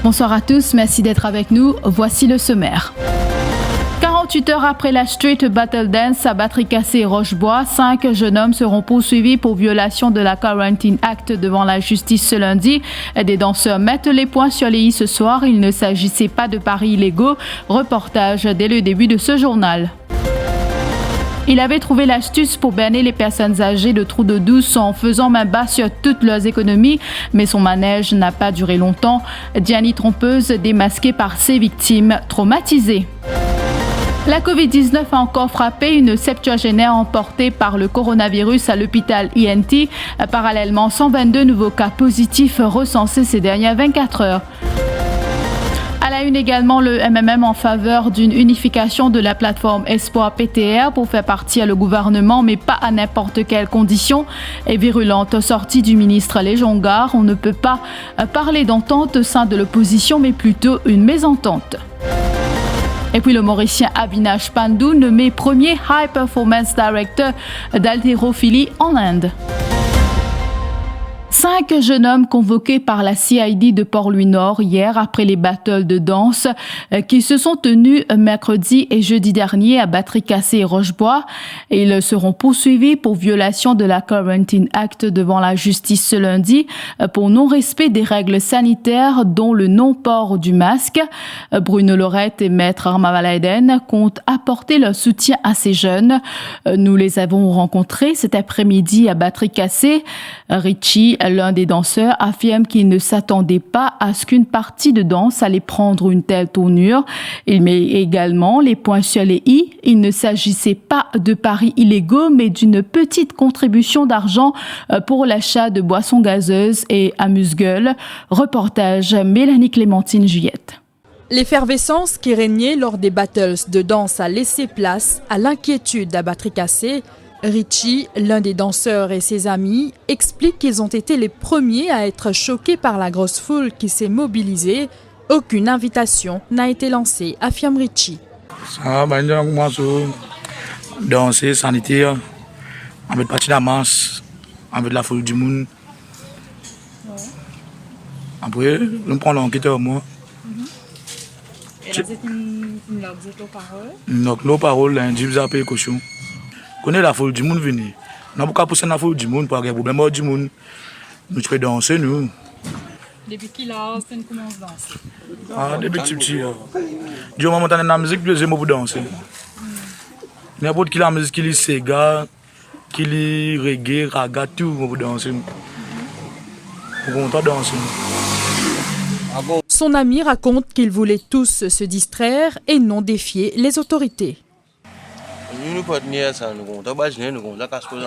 Bonsoir à tous, merci d'être avec nous. Voici le sommaire. 48 heures après la Street Battle Dance à Battery-Cassé et Rochebois, 5 jeunes hommes seront poursuivis pour violation de la Quarantine Act devant la justice ce lundi. Des danseurs mettent les points sur les i ce soir. Il ne s'agissait pas de paris illégaux. Reportage dès le début de ce journal. Il avait trouvé l'astuce pour berner les personnes âgées de trous d'eau douce en faisant main basse sur toutes leurs économies, mais son manège n'a pas duré longtemps. Diani trompeuse démasquée par ses victimes traumatisées. La Covid-19 a encore frappé une septuagénaire emportée par le coronavirus à l'hôpital INT. Parallèlement, 122 nouveaux cas positifs recensés ces dernières 24 heures. À la une également, le MMM en faveur d'une unification de la plateforme Espoir PTR pour faire partie le gouvernement, mais pas à n'importe quelle condition. Et virulente sortie du ministre Léjongar, on ne peut pas parler d'entente au sein de l'opposition, mais plutôt une mésentente. Et puis le Mauricien Avinash Pandou, nommé premier High Performance Director d'haltérophilie en Inde. 5 jeunes hommes convoqués par la CID de Port-Louis-Nord hier après les battles de danse qui se sont tenus mercredi et jeudi dernier à Battery-Cassé et Rochebois. Ils seront poursuivis pour violation de la Quarantine Act devant la justice ce lundi pour non-respect des règles sanitaires dont le non-port du masque. Bruno Lorette et Maître Arma Valaiden comptent apporter leur soutien à ces jeunes. Nous les avons rencontrés cet après-midi à Battery-Cassé. Richie, l'un des danseurs, affirme qu'il ne s'attendait pas à ce qu'une partie de danse allait prendre une telle tournure. Il met également les points sur les i. Il ne s'agissait pas de paris illégaux, mais d'une petite contribution d'argent pour l'achat de boissons gazeuses et amuse-gueule. Reportage Mélanie Clémentine Juliette. L'effervescence qui régnait lors des battles de danse a laissé place à l'inquiétude à Battery-Cassé. Richie, l'un des danseurs et ses amis, expliquent qu'ils ont été les premiers à être choqués par la grosse foule qui s'est mobilisée. Aucune invitation n'a été lancée, affirme Richie. Ça va, danser, sanitaire, avec partie de la masse, avec la foule du monde. Après, nous prenons l'enquête au moins. Et là, c'est une paroles? Nos paroles, lundi, vous appelez caution. Connaît la foule du monde venir. Nous n'avons pas pousser la foule du monde, pas de problème du monde. Nous pouvons danser, nous. Depuis qu'il a commencé à danser? Depuis petit. Du moment où on a la musique, plaisir pour danser. N'importe qui la musique, qui lit Sega, qui lit reggae, raga, tout pour danser. On peut danser. Son ami raconte qu'ils voulaient tous se distraire et non défier les autorités. Nous pouvons tenir ça, nous pouvons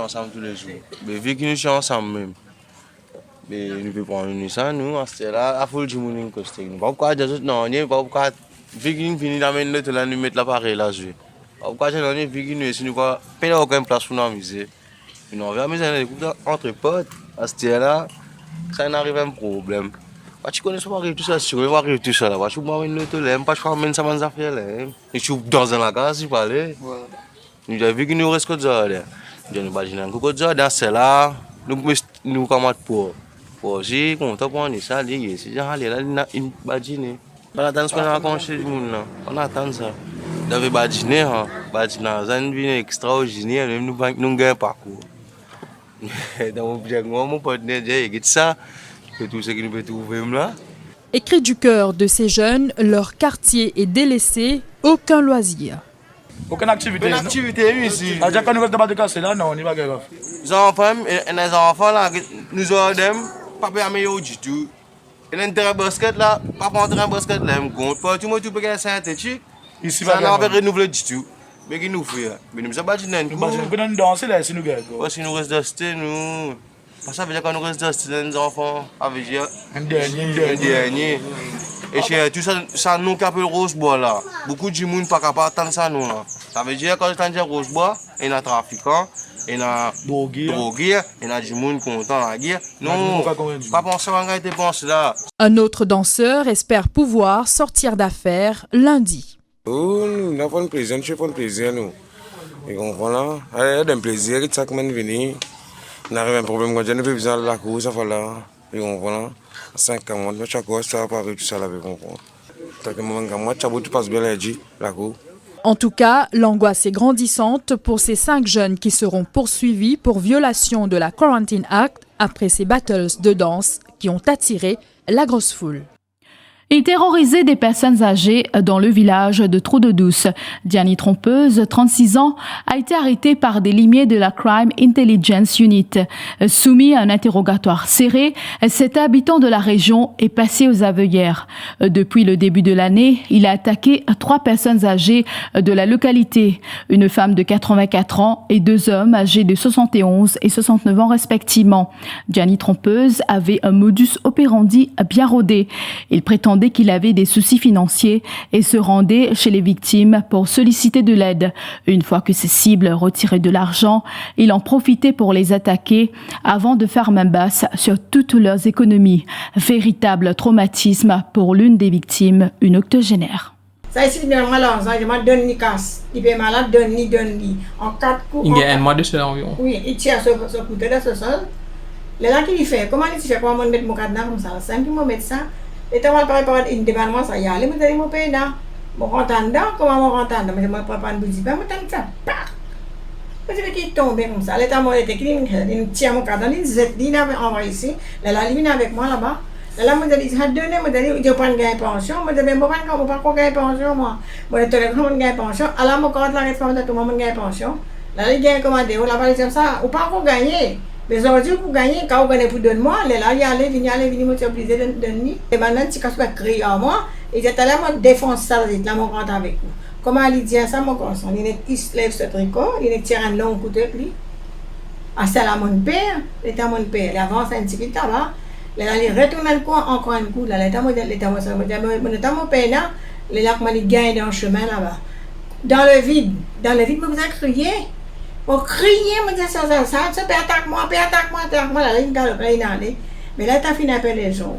ensemble tous les jours. Mais vu que nous sommes ensemble même, mais nous pouvons prendre ça, nous, c'est là, la foule du monde est costée. Nous ne pouvons pas dire non, nous ne pouvons pas, vu que nous finissons d'amener notre là, nous mettre l'appareil là, vu que nous ne pouvons pas aucune place pour nous amuser. Nous avons amusé entre potes, à ce là, ça n'arrive pas un problème. Tu connais pas tout ça, tu connais tout ça là, tu m'as amené notre là, pas tu m'amènes ça dans affaire là, et tu dans la case, tu parles. Nous avons vu que nous restons là. Nous avons imaginé que nous dans celle-là, nous commençons pour aussi, quand on prend ça, c'est genre là, une badine. On attend ce qu'on a raconté du monde là. On attend ça. Nous avons badine, ça une extraordinaire, nous gagnons un parcours. Dans mon partenaire, il y a ça, tout ce que nous pouvons trouver là. Écrit du cœur de ces jeunes, leur quartier est délaissé, aucun loisir. Aucune activité. Une activité ici. Déjà quand nous restons de casser là, non, on n'y va pas. Les enfants là, nous avons pas bien meilleur du tout. Et l'intérêt basket là, pas pour entrer en basket là, me compte. Pas tout le monde peut gagner synthétique. Ici, ça n'a pas renouvelé du tout. Mais qui nous fait? Mais nous sommes pas dit nous pouvons danser là, si nous gagnons. Si nous restons restés, nous. Ça veut dire que nous restons restés, les enfants, avec un dernier. Et tout ça, ça nous qui appelle Rochebois là. Beaucoup de monde ne peut pas attendre ça nous là. Ça veut dire que quand on dit Rochebois, il y a trafiquants, il y a drogués, il y a du monde content la guerre. Non, pas penser à ce pense là. Un autre danseur espère pouvoir sortir d'affaires lundi. Oh, nous avons un plaisir, nous avons un plaisir nous. Et voilà, il y a un plaisir, chaque semaine venir. On a un problème quand on a besoin de la course, voilà. Et voilà. 5 ans, moi, chaque fois, ça va pas réussir à la comprendre. Tant que moi, tout passe bien lundi, la cour. En tout cas, l'angoisse est grandissante pour ces 5 jeunes qui seront poursuivis pour violation de la Quarantine Act après ces battles de danse qui ont attiré la grosse foule. Il terrorisait des personnes âgées dans le village de Trou-de-Douce. Diani Trompeuse, 36 ans, a été arrêtée par des limiers de la Crime Intelligence Unit. Soumis à un interrogatoire serré, cet habitant de la région est passé aux aveuillères. Depuis le début de l'année, il a attaqué 3 personnes âgées de la localité, une femme de 84 ans et 2 hommes âgés de 71 et 69 ans respectivement. Diani Trompeuse avait un modus operandi bien rodé. Il prétendait qu'il avait des soucis financiers et se rendait chez les victimes pour solliciter de l'aide. Une fois que ses cibles retiraient de l'argent, il en profitait pour les attaquer avant de faire main basse sur toutes leurs économies. Véritable traumatisme pour l'une des victimes, une octogénaire. Ça ici, bien malade, il m'a donné ni casse. Il est malade, donne ni. En 4 coups. Il y a un mois de cela environ. Oui, il tire ce couteau là, ce sol. Là, qu'il fait, comment il fait, comment on met mon cadenas comme ça? C'est un qui me met ça. Et quand on prépare une demande, ça y est, je vais me payer là. Je rentre dedans, comment je rentre dedans? Je me prépare une bougie, je me tente ça. Je vais qu'il tombe comme ça. L'état mort était clean, il tire mon cadenas, il avait envoyé ici. Là, il vient avec moi là-bas. Là, je me dis, je prends une pension. Je me dis, je ne prends pas une pension, moi. Je me dis, je prends une pension. Alors, je me dis, je prends une pension. Là, il gagne commandé. Là, il dit, ça, ou pas qu'on gagne. Mais aujourd'hui, pour gagner, quand vous gagnez pour donner moi, là, il y a venir, moi, tu es obligé de donner. Et maintenant, si tu crier à moi, il dit, là, moi, défonce ça, là, mon rentre avec vous. Comment il dit ça, mon garçon? Il se lève ce tricot, il tire un long coup de pli. Ah, c'est là, mon père, l'état mon père, il avance un petit peu là. Là, il retourne le coin, encore un coup, là, l'état mon père, là, il gagne dans le chemin là-bas. Dans le vide, vous avez crié. Pour crier, me dire ça, attaque-moi, là, il galope, là, il allait. Mais là, t'as fini à appeler les gens.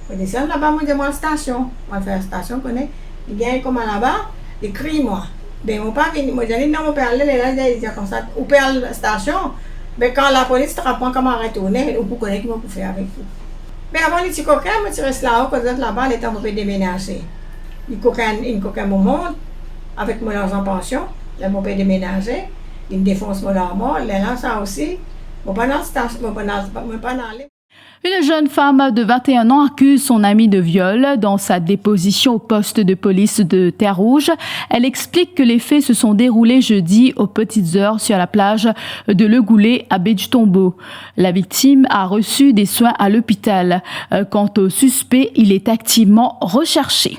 Je descends là-bas, je dis, moi, la station. Je vais faire la station, connais. Il gagne comme là-bas, il crie, moi. Ben, mon père, moi, j'ai dit, non, mon père, là, il dit comme ça, ou perd la station. Mais quand la police te rapprend comment retourner, ou pour connaître comment pour faire avec vous. Mais avant, les petits coquins, je reste là-haut, quand vous êtes là-bas, les temps, on peut déménager. Les coquins me montent, avec mon argent en pension, là, on peut déménager. Il défonce mon armoire, là, ça aussi. Une jeune femme de 21 ans accuse son amie de viol dans sa déposition au poste de police de Terre-Rouge. Elle explique que les faits se sont déroulés jeudi aux petites heures sur la plage de Le Goulet à Baie-du-Tombeau. La victime a reçu des soins à l'hôpital. Quant au suspect, il est activement recherché.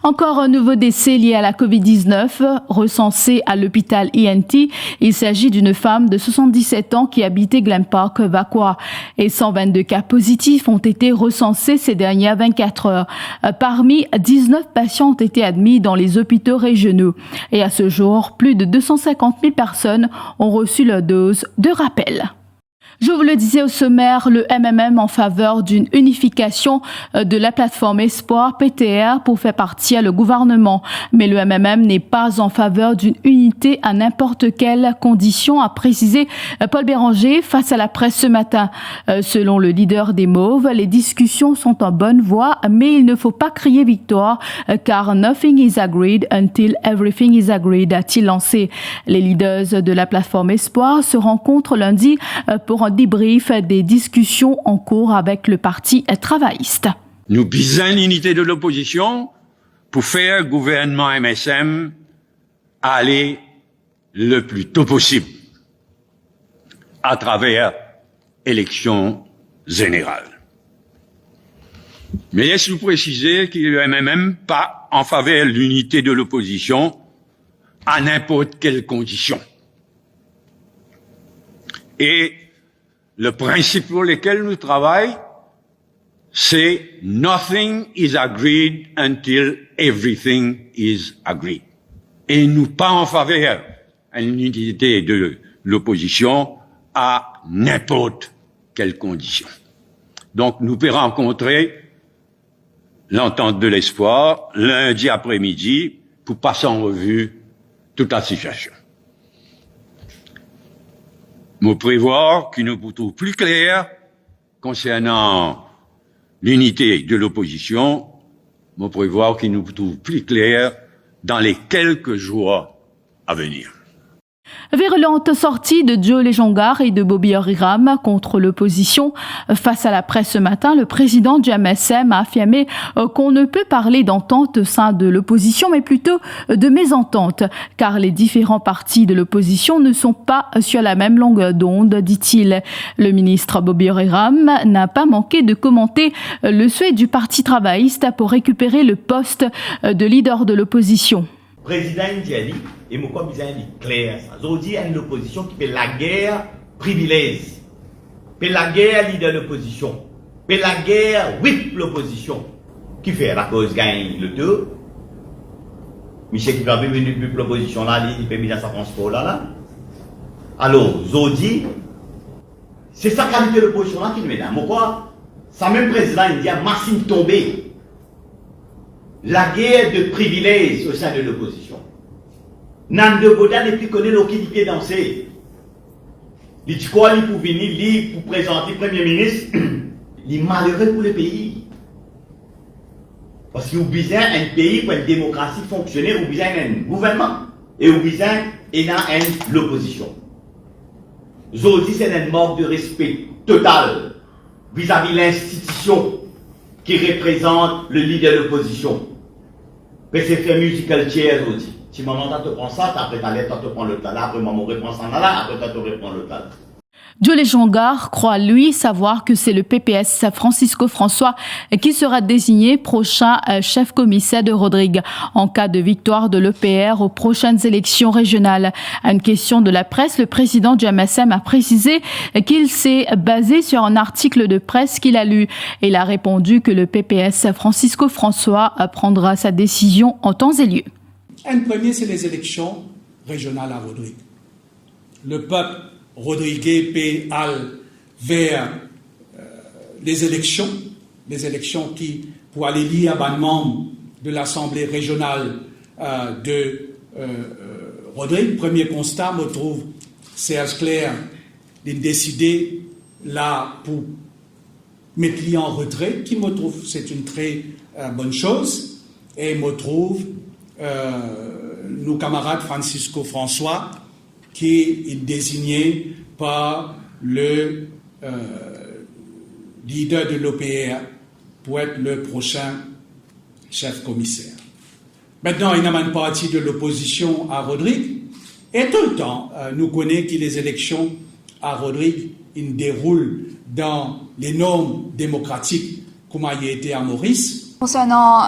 Encore un nouveau décès lié à la COVID-19 recensé à l'hôpital INT. Il s'agit d'une femme de 77 ans qui habitait Glen Park, Vacois. Et 122 cas positifs ont été recensés ces dernières 24 heures. Parmi 19 patients ont été admis dans les hôpitaux régionaux. Et à ce jour, plus de 250 000 personnes ont reçu leur dose de rappel. Je vous le disais au sommaire, le MMM en faveur d'une unification de la plateforme Espoir PTR pour faire partir le gouvernement. Mais le MMM n'est pas en faveur d'une unité à n'importe quelle condition, a précisé Paul Béranger face à la presse ce matin. Selon le leader des Mauves, les discussions sont en bonne voie, mais il ne faut pas crier victoire car nothing is agreed until everything is agreed, a-t-il lancé. Les leaders de la plateforme Espoir se rencontrent lundi pour un débrief des discussions en cours avec le Parti travailliste. Nous visons l'unité de l'opposition pour faire gouvernement MSM aller le plus tôt possible à travers élections générales. Mais laisse-nous préciser que le MMM pas en faveur de l'unité de l'opposition à n'importe quelle condition. Et le principe pour lequel nous travaillons, c'est nothing is agreed until everything is agreed. Et nous pas en faveur d'une unité de l'opposition à n'importe quelle condition. Donc nous pouvons rencontrer l'entente de l'espoir lundi après-midi pour passer en revue toute la situation. Nous prévoir que nous trouve plus clair concernant l'unité de l'opposition, me prévoir qu'il nous trouve plus clair dans les quelques jours à venir. Virulente sortie de Joe Lejongar et de Bobby Oriram contre l'opposition. Face à la presse ce matin, le président du MSM a affirmé qu'on ne peut parler d'entente au sein de l'opposition, mais plutôt de mésentente, car les différents partis de l'opposition ne sont pas sur la même longueur d'onde, dit-il. Le ministre Bobby Oriram n'a pas manqué de commenter le souhait du Parti travailliste pour récupérer le poste de leader de l'opposition. Président Ndiali, et mon corps bizarre est clair. Aujourd'hui, il y a une opposition qui fait la guerre privilège. Fait la guerre leader de l'opposition. Fait la guerre whip l'opposition. Qui fait la cause gagne le tour. Michel qui va venir depuis l'opposition là, il fait mis dans sa transport là. Alors, aujourd'hui, c'est sa qualité de l'opposition là qui nous met là. Pourquoi? Ça même président indien, Massime Tombé. La guerre de privilèges au sein de l'opposition. Nande Boda n'est plus connu l'occupé danser. Il dit quoi, il pour venir, il pour présenter Premier ministre, il est malheureux pour le pays. Parce qu'il y a besoin d'un pays pour une démocratie fonctionner, il y a besoin d'un gouvernement. Et il y a besoin de l'opposition. Aujourd'hui, c'est un manque de respect total vis-à-vis de l'institution qui représente le leader de l'opposition. Mais c'est fait musical chair aussi. Si maman te prend ça, après ta lettre, te prend le tas là, après maman reprend ça là, après tu reprends le tas. Joe Lejongar croit, lui, savoir que c'est le PPS Francisco François qui sera désigné prochain chef commissaire de Rodrigue en cas de victoire de l'EPR aux prochaines élections régionales. À une question de la presse, le président du MSM a précisé qu'il s'est basé sur un article de presse qu'il a lu. Il a répondu que le PPS Francisco François prendra sa décision en temps et lieu. Un premier, c'est les élections régionales à Rodrigue. Le peuple rodriguais paie vers les élections qui, pour aller lire un membre de l'Assemblée régionale de Rodrigue. Premier constat, me trouve Serge Clair de décider là pour mettre lui en retrait, qui me trouve c'est une très bonne chose, et me trouve nos camarades Francisco François qui est désigné par le leader de l'OPR pour être le prochain chef commissaire. Maintenant, il y a une partie de l'opposition à Rodrigue, et tout le temps, nous connaissons que les élections à Rodrigue ils déroulent dans les normes démocratiques comme il a été à Maurice. Concernant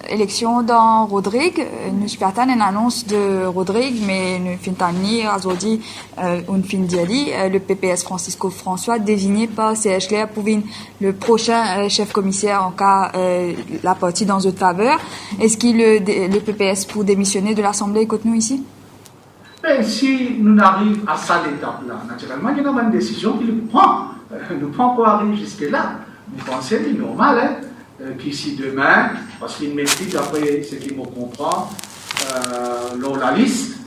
l'élection dans Rodrigue, nous avons une annonce de Rodrigue, mais nous finissons aujourd'hui une fin d'année, le PPS Francisco François désigné par CH Clair pour le prochain chef commissaire en cas la partie dans notre faveur. Est-ce que le PPS pour démissionner de l'Assemblée écoute nous ici? Et si nous arrivons à cette étape-là, naturellement, il y a une décision qui nous prend. Nous prend pour arriver jusque-là. Vous pensez, c'est normal, hein? Qu'ici demain, parce qu'il maîtrise après ce qu'il me comprend, la liste,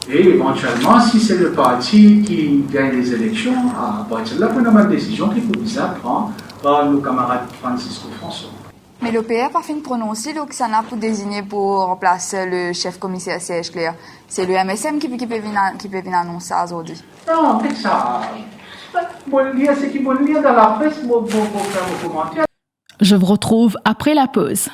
et éventuellement, si c'est le parti qui gagne les élections, à partir de là, on a une décision qu'il faut bien prendre par nos camarades Francisco François. Mais l'OPR pas fini de prononcer l'Oxana pour désigner pour remplacer le chef commissaire CH Clair. C'est le MSM qui peut venir annoncer ça aujourd'hui. Non, mais ça, c'est qui bon lire dans la presse pour faire vos commentaires. Je vous retrouve après la pause.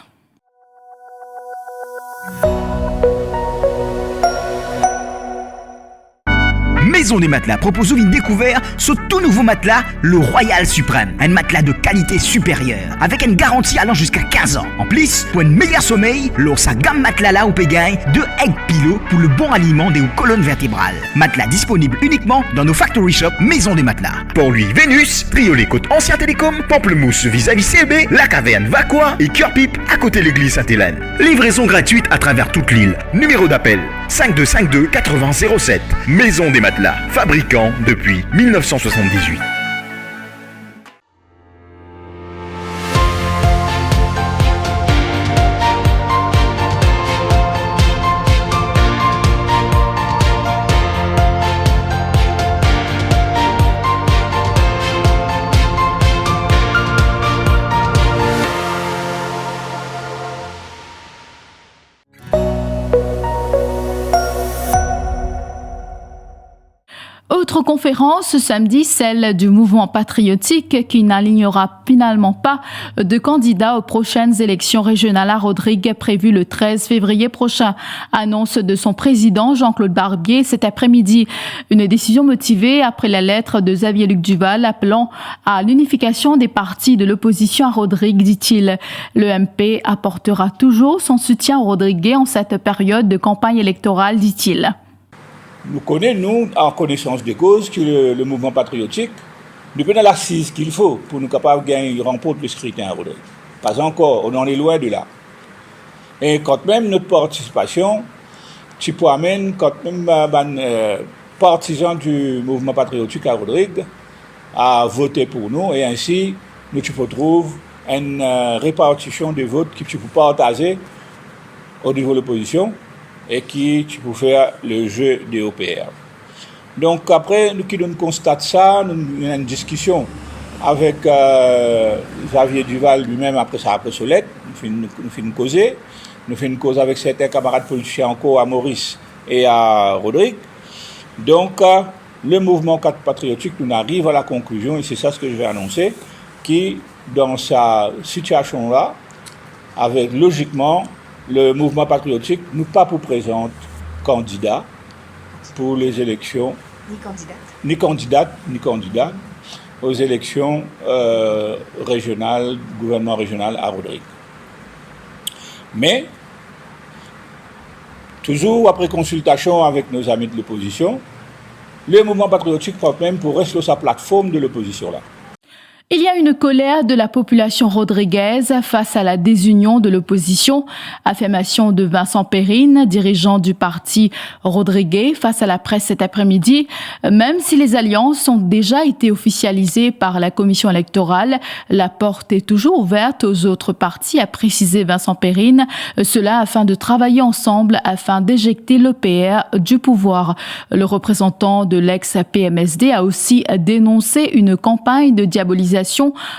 Maison des Matelas propose une découverte sur tout nouveau matelas, le Royal Suprême. Un matelas de qualité supérieure, avec une garantie allant jusqu'à 15 ans. En plus, pour un meilleur sommeil, l'or sa gamme matelas là au Pégain de Egg Pillow pour le bon aliment des colonnes vertébrales. Matelas disponible uniquement dans nos factory shops Maison des Matelas. Port-Louis Vénus, Triolet Côte Ancien Télécom, Pamplemousse vis-à-vis CB, La Caverne Vaqua et Cœur-Pipe à côté de l'église Sainte-Hélène. Livraison gratuite à travers toute l'île. Numéro d'appel 5252 80 07. Maison des Matelas, fabricant depuis 1978. Autre conférence ce samedi, celle du mouvement patriotique qui n'alignera finalement pas de candidats aux prochaines élections régionales à Rodrigue prévues le 13 février prochain. Annonce de son président Jean-Claude Barbier cet après-midi. Une décision motivée après la lettre de Xavier-Luc Duval appelant à l'unification des partis de l'opposition à Rodrigue, dit-il. Le MP apportera toujours son soutien aux Rodriguais en cette période de campagne électorale, dit-il. Nous connaissons, nous, en connaissance de cause, que le mouvement patriotique, nous prenons l'assise qu'il faut pour nous capables de gagner, remporter le scrutin à Rodrigue. Pas encore, on en est loin de là. Et quand même notre participation, tu peux amener quand même partisans du mouvement patriotique à Rodrigue à voter pour nous et ainsi nous tu retrouves une répartition de votes que tu peux partager au niveau de l'opposition et qui tu peux faire le jeu des OPR. Donc après, nous qui nous constatons ça, nous avons une discussion avec Xavier Duval lui-même après ce lettre, nous faisons une cause. Nous faisons une cause avec certains camarades politiciens encore à Maurice et à Rodrigue. Donc le mouvement patriotique nous arrive à la conclusion, et c'est ça ce que je vais annoncer, qui dans sa situation-là, avec logiquement, le mouvement patriotique nous pas pour présenter candidat pour les élections, ni candidate aux élections régionales, gouvernement régional à Rodrigue. Mais, toujours après consultation avec nos amis de l'opposition, le mouvement patriotique quand même pour rester sur sa plateforme de l'opposition là. Il y a une colère de la population rodriguaise face à la désunion de l'opposition. Affirmation de Vincent Perrine, dirigeant du parti rodriguais, face à la presse cet après-midi. Même si les alliances ont déjà été officialisées par la commission électorale, la porte est toujours ouverte aux autres partis, a précisé Vincent Perrine. Cela afin de travailler ensemble afin d'éjecter l'OPR du pouvoir. Le représentant de l'ex-PMSD a aussi dénoncé une campagne de diabolisation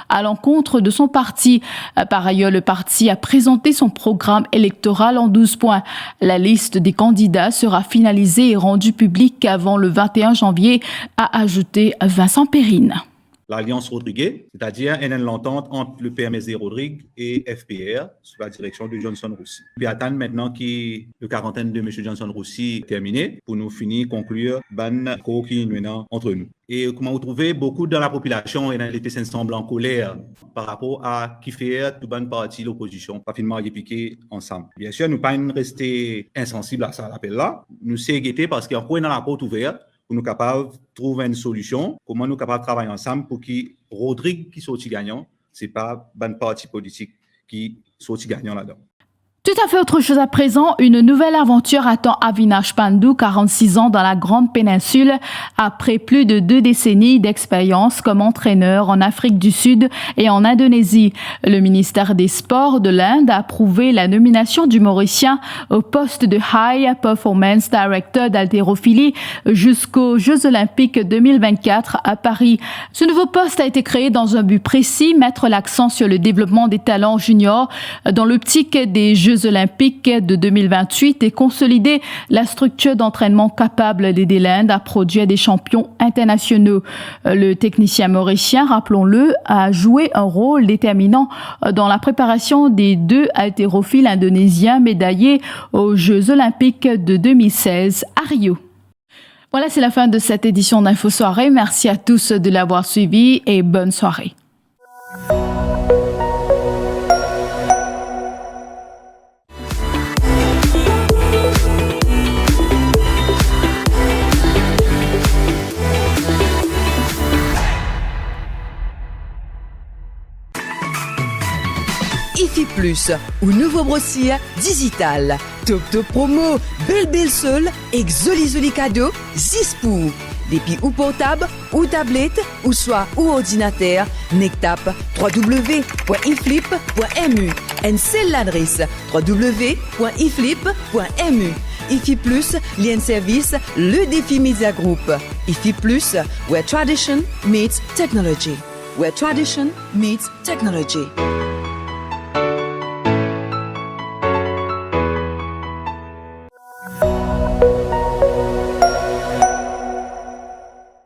à l'encontre de son parti. Par ailleurs, le parti a présenté son programme électoral en 12 points. La liste des candidats sera finalisée et rendue publique avant le 21 janvier, a ajouté Vincent Perrine. L'Alliance Rodriguais, c'est-à-dire une entente entre le PMSD Rodrigue et FPR sous la direction de Johnson Roussi. Puis attendre maintenant que le quarantaine de M. Johnson Roussi est terminé pour nous finir conclure ban qui nous entre nous. Et comment vous trouvez beaucoup dans la population et dans les personnes semblent en colère par rapport à qui fait tout bonne partie de l'opposition, pas finalement piquer ensemble. Bien sûr, nous ne pouvons pas rester insensibles à ça l'appel là. Nous sommes guettés parce qu'il y a encore dans la porte ouverte. Pour nous capables de trouver une solution, comment nous capables de travailler ensemble pour que Rodrigue qui soit gagnant, ce n'est pas une parti politique qui soit gagnant là-dedans. Tout à fait autre chose à présent, une nouvelle aventure attend Avinash Pandou, 46 ans, dans la Grande Péninsule, après plus de 2 décennies d'expérience comme entraîneur en Afrique du Sud et en Indonésie. Le ministère des Sports de l'Inde a approuvé la nomination du Mauricien au poste de High Performance Director d'haltérophilie jusqu'aux Jeux Olympiques 2024 à Paris. Ce nouveau poste a été créé dans un but précis, mettre l'accent sur le développement des talents juniors dans l'optique des Jeux Olympiques de 2028 et consolider la structure d'entraînement capable d'aider l'Inde à produire des champions internationaux. Le technicien mauricien, rappelons-le, a joué un rôle déterminant dans la préparation des 2 haltérophiles indonésiens médaillés aux Jeux Olympiques de 2016 à Rio. Voilà, c'est la fin de cette édition d'Info Soirée. Merci à tous de l'avoir suivi et bonne soirée. Plus ou nouveau brossier digital. Top promo, belle seul, exoli cadeau, 10 pour. Depuis ou portable, ou tablette, ou soit ou ordinateur, nectap www.iflip.mu. Et c'est l'adresse www.iflip.mu. IFI Plus, lien service, le défi Media Group. IFI Plus, where tradition meets technology. Where tradition meets technology.